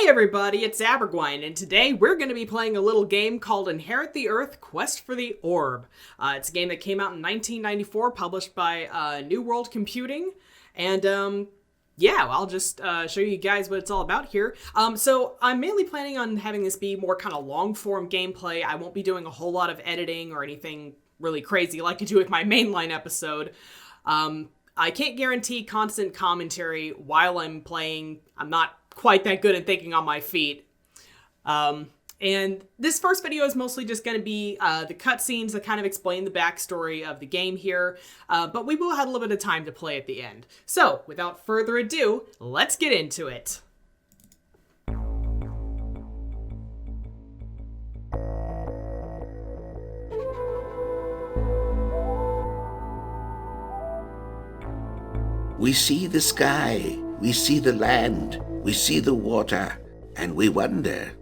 Hey everybody, it's Aberguine, and today we're going to be playing a little game called Inherit the Earth Quest for the Orb. It's a game that came out in 1994, published by New World Computing, and I'll just show you guys what it's all about here. So I'm mainly planning on having this be more kind of long-form gameplay. I won't be doing a whole lot of editing or anything really crazy like I do with my mainline episode. I can't guarantee constant commentary while I'm playing. I'm not quite that good at thinking on my feet. And this first video is mostly just going to be the cutscenes that kind of explain the backstory of the game here, but we will have a little bit of time to play at the end. So, without further ado, let's get into it. We see the sky, we see the land, we see the water, and we wonder,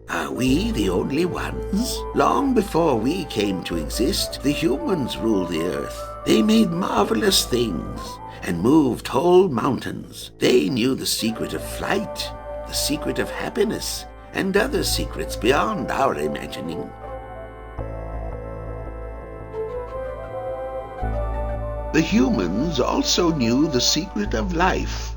are we the only ones? Long before we came to exist, the humans ruled the earth. They made marvelous things and moved whole mountains. They knew the secret of flight, the secret of happiness, and other secrets beyond our imagining. The humans also knew the secret of life,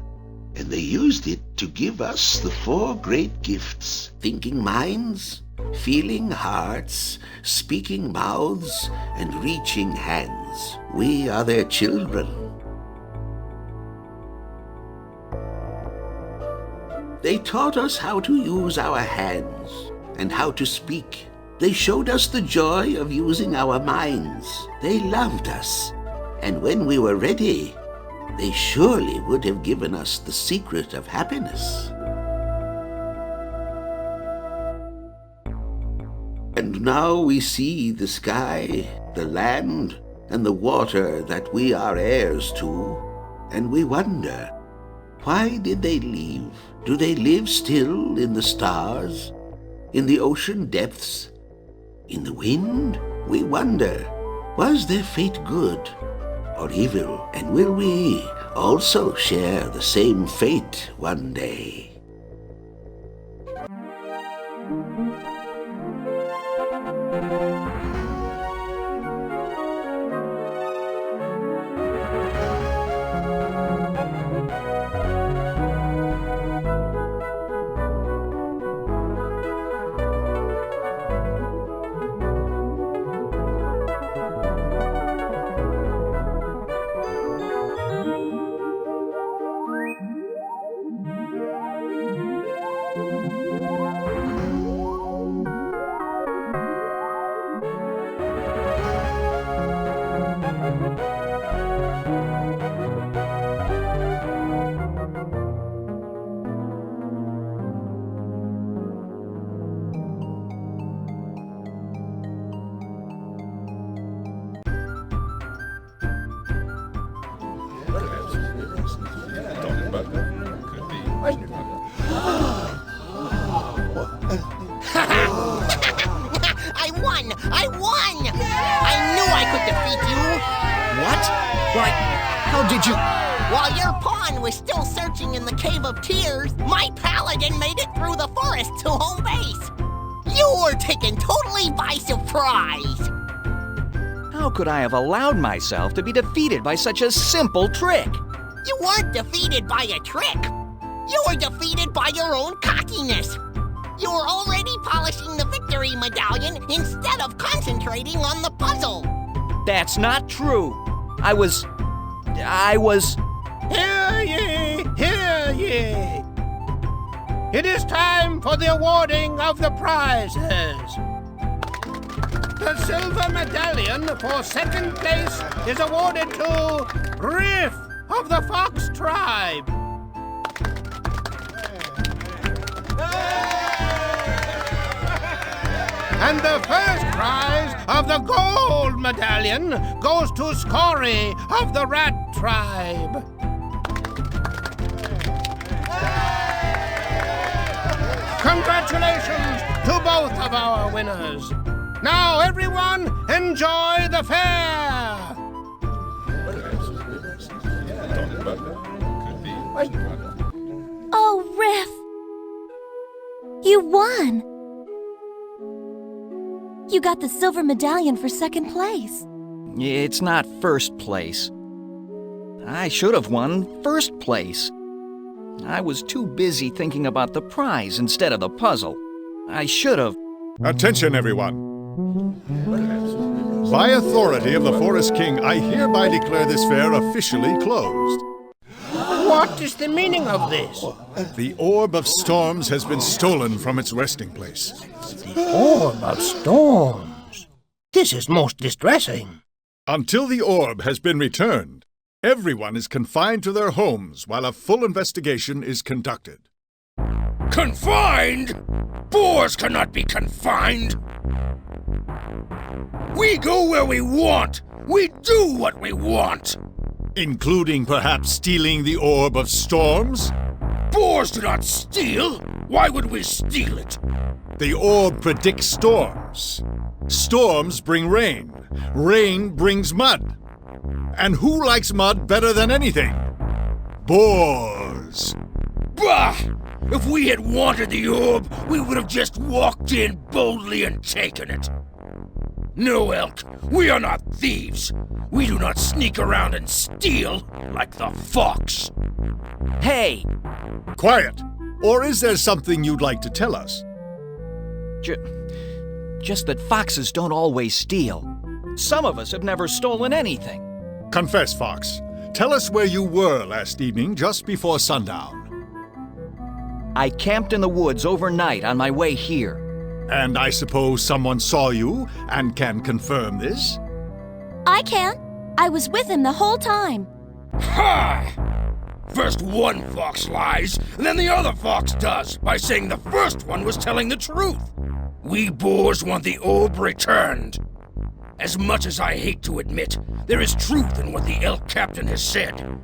and they used it to give us the four great gifts: thinking minds, feeling hearts, speaking mouths, and reaching hands. We are their children. They taught us how to use our hands and how to speak. They showed us the joy of using our minds. They loved us. And when we were ready, they surely would have given us the secret of happiness. And now we see the sky, the land, and the water that we are heirs to, and we wonder, why did they leave? Do they live still in the stars, in the ocean depths, in the wind? We wonder, was their fate good or evil, and will we also share the same fate one day? I won! I knew I could defeat you! What? Why, how did you... While your pawn was still searching in the Cave of Tears, my paladin made it through the forest to home base! You were taken totally by surprise! How could I have allowed myself to be defeated by such a simple trick? You weren't defeated by a trick! You were defeated by your own cockiness! You were already polishing the victory medallion instead of concentrating on the puzzle. That's not true. I was... Hear ye! Hear ye! It is time for the awarding of the prizes. The silver medallion for second place is awarded to Riff of the Fox Tribe. And the first prize of the gold medallion goes to Scory of the Rat Tribe. Congratulations to both of our winners. Now, everyone, enjoy the fair! Oh, Riff! You won! You got the silver medallion for second place. It's not first place. I should have won first place. I was too busy thinking about the prize instead of the puzzle. I should have... Attention, everyone. By authority of the Forest King, I hereby declare this fair officially closed. What is the meaning of this? The Orb of Storms has been stolen from its resting place. Orb of Storms. This is most distressing. Until the orb has been returned, everyone is confined to their homes while a full investigation is conducted. Confined? Boars cannot be confined. We go where we want. We do what we want. Including perhaps stealing the Orb of Storms? Boars do not steal. Why would we steal it? The orb predicts storms. Storms bring rain. Rain brings mud. And who likes mud better than anything? Boars. Bah! If we had wanted the orb, we would have just walked in boldly and taken it. No, Elk, we are not thieves. We do not sneak around and steal like the fox. Hey! Quiet! Or is there something you'd like to tell us? Just that foxes don't always steal. Some of us have never stolen anything. Confess, Fox. Tell us where you were last evening just before sundown. I camped in the woods overnight on my way here. And I suppose someone saw you and can confirm this? I can. I was with him the whole time. Ha! First one fox lies, and then the other fox does, by saying the first one was telling the truth. We boars want the orb returned. As much as I hate to admit, there is truth in what the elk captain has said.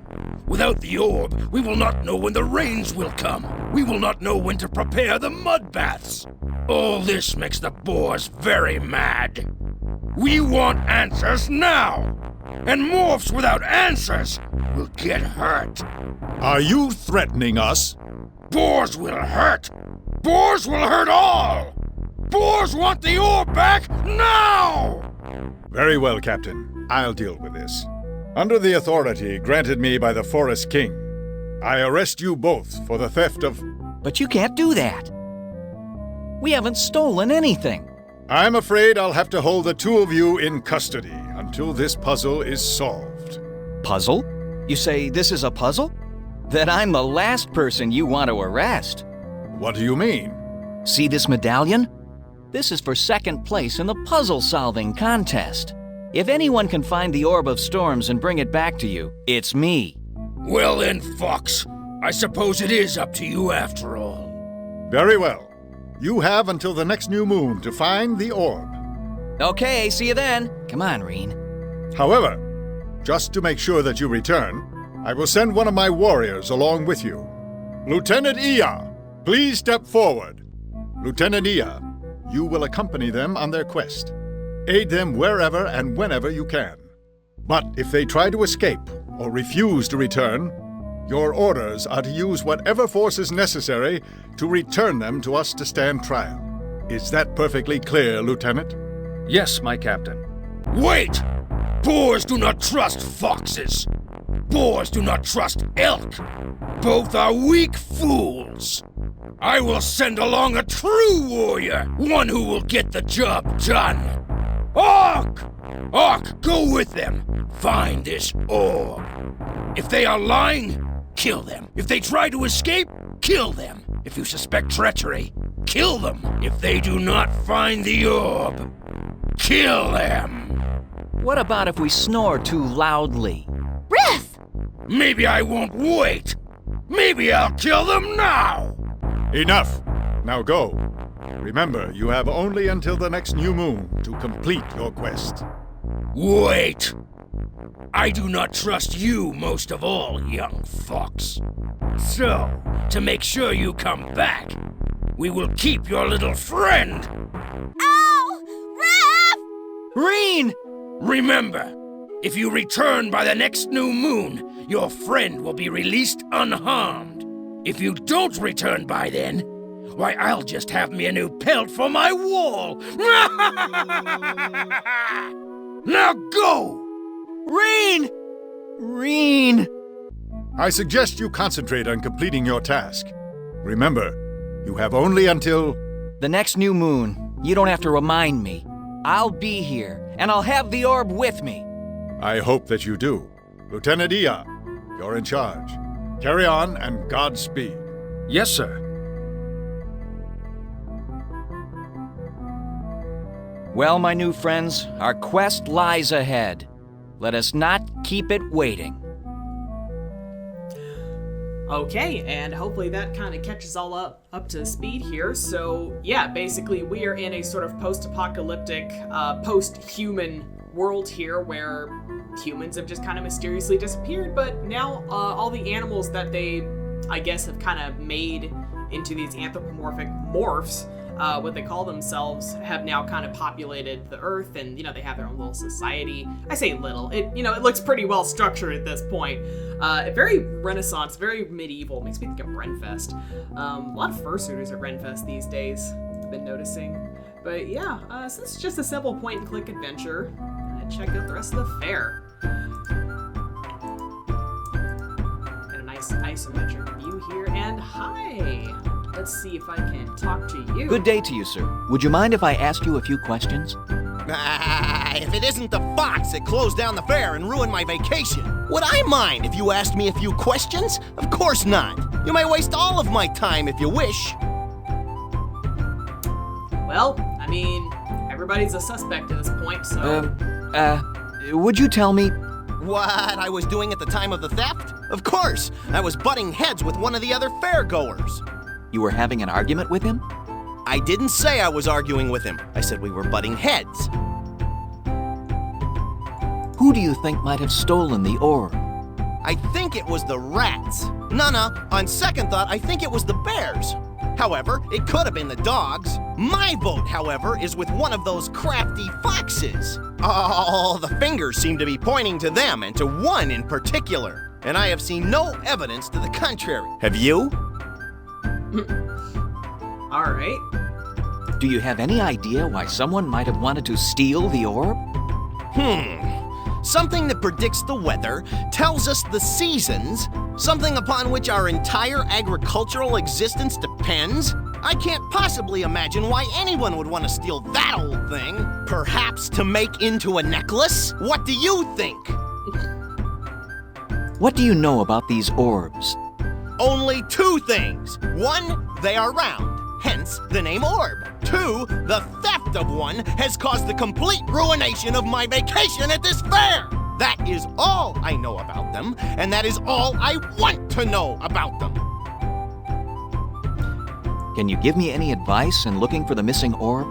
Without the orb, we will not know when the rains will come. We will not know when to prepare the mud baths. All this makes the boars very mad. We want answers now. And morphs without answers will get hurt. Are you threatening us? Boars will hurt. Boars will hurt all. Boars want the orb back now! Very well, Captain. I'll deal with this. Under the authority granted me by the Forest King, I arrest you both for the theft of... But you can't do that. We haven't stolen anything. I'm afraid I'll have to hold the two of you in custody until this puzzle is solved. Puzzle? You say this is a puzzle? Then I'm the last person you want to arrest. What do you mean? See this medallion? This is for second place in the puzzle-solving contest. If anyone can find the Orb of Storms and bring it back to you, it's me. Well then, Fox, I suppose it is up to you after all. Very well. You have until the next new moon to find the orb. Okay, see you then. Come on, Reen. However, just to make sure that you return, I will send one of my warriors along with you. Lieutenant Eeah, please step forward. Lieutenant Eeah, you will accompany them on their quest. Aid them wherever and whenever you can. But if they try to escape or refuse to return, your orders are to use whatever force is necessary to return them to us to stand trial. Is that perfectly clear, Lieutenant? Yes, my captain. Wait! Boars do not trust foxes. Boars do not trust elk. Both are weak fools. I will send along a true warrior, one who will get the job done. Okk! Okk, go with them. Find this orb. If they are lying, kill them. If they try to escape, kill them. If you suspect treachery, kill them. If they do not find the orb, kill them. What about if we snore too loudly? Riff! Maybe I won't wait. Maybe I'll kill them now. Enough! Now go. Remember, you have only until the next new moon to complete your quest. Wait! I do not trust you most of all, young fox. So, to make sure you come back, we will keep your little friend. Ow! Riff! Reen! Remember, if you return by the next new moon, your friend will be released unharmed. If you don't return by then, Why, I'll just have me a new pelt for my wall! Now go! Reen! Reen! I suggest you concentrate on completing your task. Remember, you have only until... The next new moon. You don't have to remind me. I'll be here, and I'll have the orb with me. I hope that you do. Lieutenant Eeah, you're in charge. Carry on, and Godspeed. Yes, sir. Well, my new friends, our quest lies ahead. Let us not keep it waiting. Okay, and hopefully that kind of catches all up to speed here. So yeah, basically we are in a sort of post-apocalyptic, post-human world here where humans have just kind of mysteriously disappeared, but now all the animals that they, I guess, have kind of made into these anthropomorphic morphs, what they call themselves, have now kind of populated the earth, and they have their own little society. I say little, it looks pretty well structured at this point. Very Renaissance, very medieval. Makes me think of Renfest. A lot of fursuiters at Renfest these days, I've been noticing. But yeah, so this is just a simple point-and-click adventure. Check out the rest of the fair. Got a nice isometric view here, and hi! Let's see if I can talk to you. Good day to you, sir. Would you mind if I asked you a few questions? If it isn't the fox that closed down the fair and ruined my vacation, would I mind if you asked me a few questions? Of course not. You may waste all of my time if you wish. Well, I mean, everybody's a suspect at this point, so... Would you tell me... What I was doing at the time of the theft? Of course, I was butting heads with one of the other fairgoers. You were having an argument with him? I didn't say I was arguing with him. I said we were butting heads. Who do you think might have stolen the orb? I think it was the rats. No, on second thought, I think it was the bears. However, it could have been the dogs. My vote, however, is with one of those crafty foxes. All the fingers seem to be pointing to them, and to one in particular. And I have seen no evidence to the contrary. Have you? All right. Do you have any idea why someone might have wanted to steal the orb? Something that predicts the weather, tells us the seasons, something upon which our entire agricultural existence depends? I can't possibly imagine why anyone would want to steal that old thing. Perhaps to make into a necklace? What do you think? What do you know about these orbs? Only two things. One, they are round, hence the name Orb. Two, the theft of one has caused the complete ruination of my vacation at this fair. That is all I know about them, and that is all I want to know about them. Can you give me any advice in looking for the missing orb?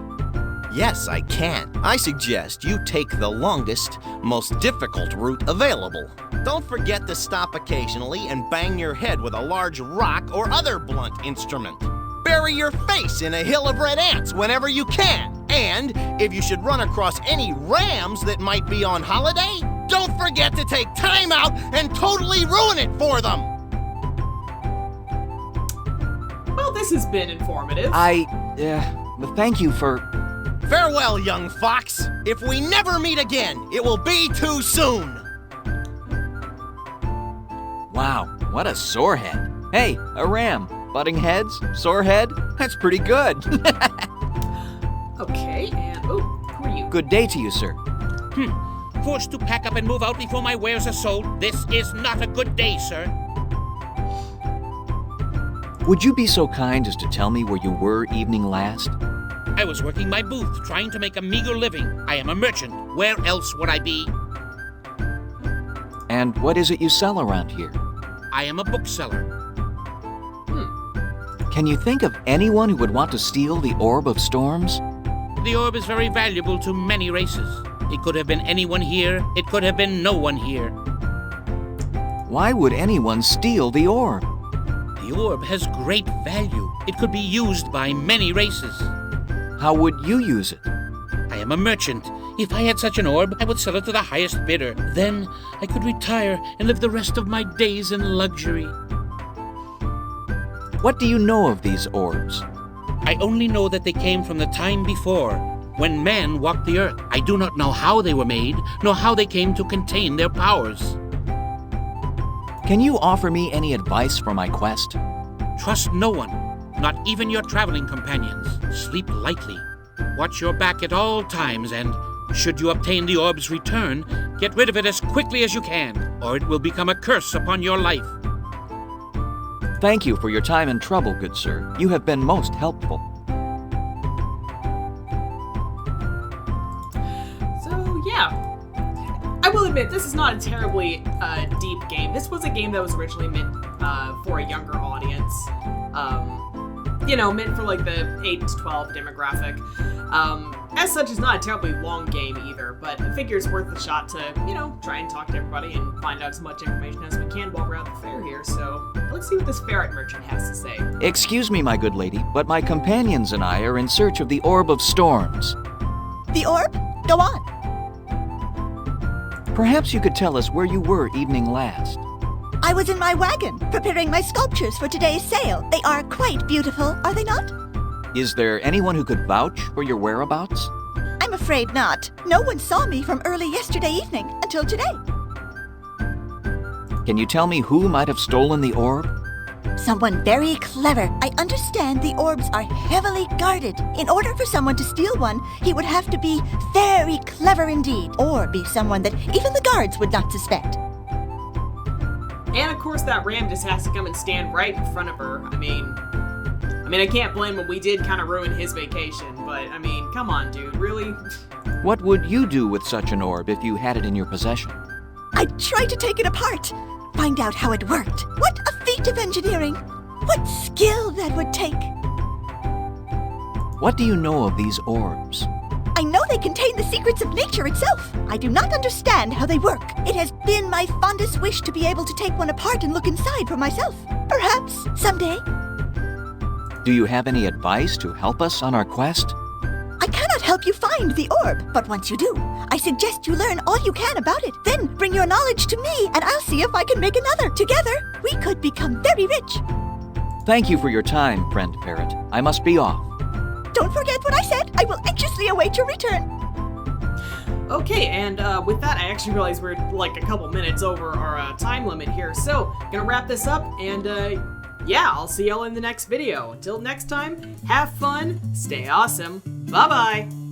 Yes, I can. I suggest you take the longest, most difficult route available. Don't forget to stop occasionally and bang your head with a large rock or other blunt instrument. Bury your face in a hill of red ants whenever you can. And if you should run across any rams that might be on holiday, don't forget to take time out and totally ruin it for them. Well, this has been informative. Thank you for... Farewell, young fox. If we never meet again, it will be too soon. Wow, what a sore head. Hey, a ram. Butting heads? Sore head? That's pretty good. Okay, and who are you? Good day to you, sir. Forced to pack up and move out before my wares are sold. This is not a good day, sir. Would you be so kind as to tell me where you were evening last? I was working my booth, trying to make a meager living. I am a merchant. Where else would I be? And what is it you sell around here? I am a bookseller. Can you think of anyone who would want to steal the Orb of Storms? The orb is very valuable to many races. It could have been anyone here. It could have been no one here. Why would anyone steal the orb? The orb has great value. It could be used by many races. How would you use it? I am a merchant. If I had such an orb, I would sell it to the highest bidder. Then I could retire and live the rest of my days in luxury. What do you know of these orbs? I only know that they came from the time before, when man walked the earth. I do not know how they were made, nor how they came to contain their powers. Can you offer me any advice for my quest? Trust no one, not even your traveling companions. Sleep lightly. Watch your back at all times, and should you obtain the orb's return, get rid of it as quickly as you can, or it will become a curse upon your life. Thank you for your time and trouble, good sir. You have been most helpful. So, yeah. I will admit, this is not a terribly deep game. This was a game that was originally meant for a younger audience. Meant for like the 8 to 12 demographic. As such, it's not a terribly long game either, but I figure it's worth the shot to, try and talk to everybody and find out as much information as we can while we're at the fair here. So let's see what this ferret merchant has to say. Excuse me, my good lady, but my companions and I are in search of the Orb of Storms. The orb? Go on. Perhaps you could tell us where you were evening last. I was in my wagon, preparing my sculptures for today's sale. They are quite beautiful, are they not? Is there anyone who could vouch for your whereabouts? I'm afraid not. No one saw me from early yesterday evening until today. Can you tell me who might have stolen the orb? Someone very clever. I understand the orbs are heavily guarded. In order for someone to steal one, he would have to be very clever indeed, or be someone that even the guards would not suspect. And of course that ram just has to come and stand right in front of her. I mean, I can't blame him. We did kind of ruin his vacation, but come on, dude, really? What would you do with such an orb if you had it in your possession? I'd try to take it apart, find out how it worked. What a feat of engineering! What skill that would take! What do you know of these orbs? I know they contain the secrets of nature itself. I do not understand how they work. It has been my fondest wish to be able to take one apart and look inside for myself. Perhaps someday. Do you have any advice to help us on our quest? I cannot help you find the orb, but once you do, I suggest you learn all you can about it. Then bring your knowledge to me, and I'll see if I can make another. Together, we could become very rich. Thank you for your time, friend Parrot. I must be off. Don't forget what I said. I will anxiously await your return. Okay, and with that, I actually realized we're like a couple minutes over our time limit here. So, gonna wrap this up, and I'll see y'all in the next video. Until next time, have fun, stay awesome, bye-bye!